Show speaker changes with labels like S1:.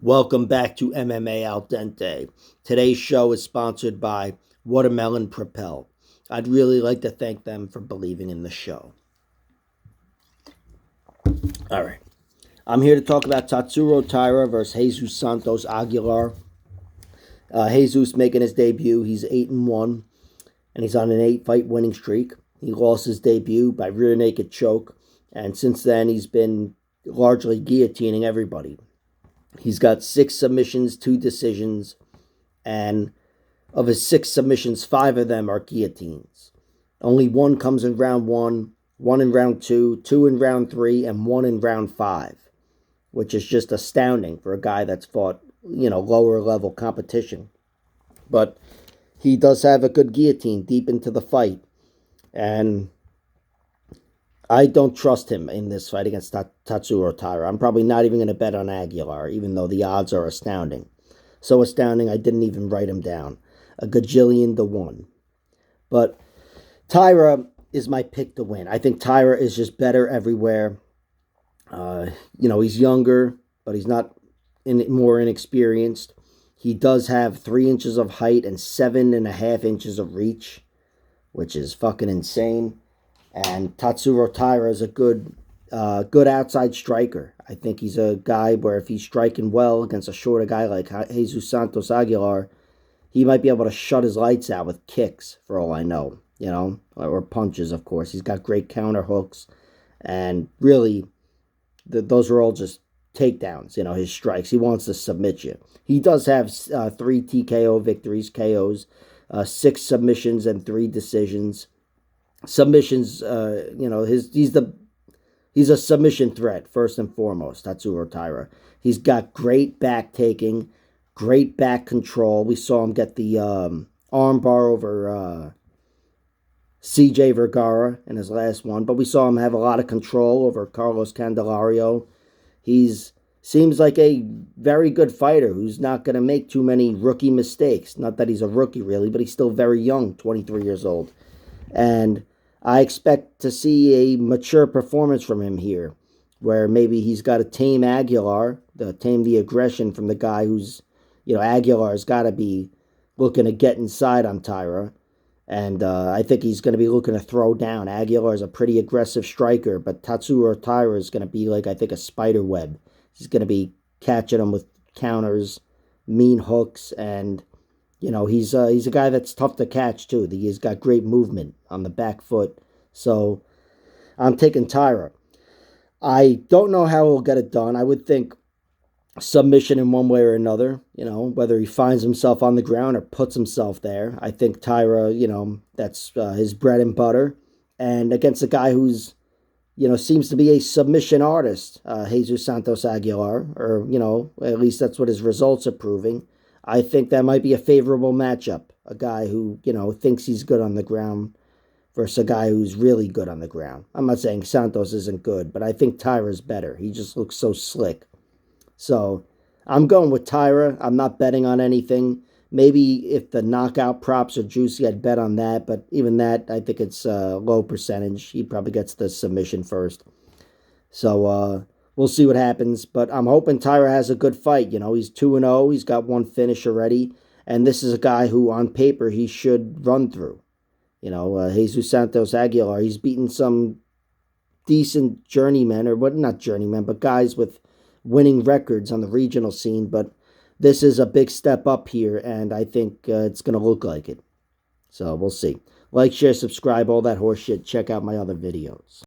S1: Welcome back to MMA Al Dente. Today's show is sponsored by Watermelon Propel. I'd really like to thank them for believing in the show. All right. I'm here to talk about Tatsuro Taira versus Jesus Santos Aguilar. Jesus making his debut. He's 8-1, and he's on an 8-fight winning streak. He lost his debut by rear naked choke, and since then he's been largely guillotining everybody. He's got 6 submissions, 2 decisions, and of his 6 submissions, 5 of them are guillotines. Only 1 comes in round 1, 1 in round 2, 2 in round 3, and 1 in round 5, which is just astounding for a guy that's fought, lower level competition. But he does have a good guillotine deep into the fight, and I don't trust him in this fight against Tatsuro Taira. I'm probably not even going to bet on Aguilar, even though the odds are astounding. So astounding, I didn't even write him down. A gajillion to 1. But Taira is my pick to win. I think Taira is just better everywhere. He's younger, but he's not more inexperienced. He does have 3 inches of height and 7.5 inches of reach, which is fucking insane. And Tatsuro Taira is a good outside striker. I think he's a guy where if he's striking well against a shorter guy like Jesus Santos Aguilar, he might be able to shut his lights out with kicks, for all I know, or punches, of course. He's got great counter hooks, and really, those are all just takedowns, his strikes. He wants to submit you. He does have 3 TKO victories, KOs, 6 submissions, and 3 decisions. Submissions, he's a submission threat, first and foremost, Tatsuro Taira. He's got great back taking, great back control. We saw him get the arm bar over CJ Vergara in his last one, but we saw him have a lot of control over Carlos Candelario. Seems like a very good fighter who's not going to make too many rookie mistakes. Not that he's a rookie, really, but he's still very young, 23 years old. And I expect to see a mature performance from him here, where maybe he's got to tame Aguilar, tame the aggression from the guy who's, Aguilar's got to be looking to get inside on Taira. And I think he's going to be looking to throw down. Aguilar's a pretty aggressive striker, but Tatsuro Taira is going to be like, I think, a spider web. He's going to be catching him with counters, mean hooks, and he's a guy that's tough to catch, too. He's got great movement on the back foot. So I'm taking Taira. I don't know how he'll get it done. I would think submission in one way or another, whether he finds himself on the ground or puts himself there. I think Taira, that's his bread and butter. And against a guy who's, seems to be a submission artist, Jesus Santos Aguilar, or, at least that's what his results are proving. I think that might be a favorable matchup. A guy who, thinks he's good on the ground versus a guy who's really good on the ground. I'm not saying Santos isn't good, but I think Taira's better. He just looks so slick. So I'm going with Taira. I'm not betting on anything. Maybe if the knockout props are juicy, I'd bet on that. But even that, I think it's a low percentage. He probably gets the submission first. So, we'll see what happens, but I'm hoping Taira has a good fight. He's 2-0. He's got 1 finish already, and this is a guy who, on paper, he should run through. Jesus Santos Aguilar, he's beaten some decent journeymen, or what, not journeymen, but guys with winning records on the regional scene, but this is a big step up here, and I think it's going to look like it. So we'll see. Like, share, subscribe, all that horse shit. Check out my other videos.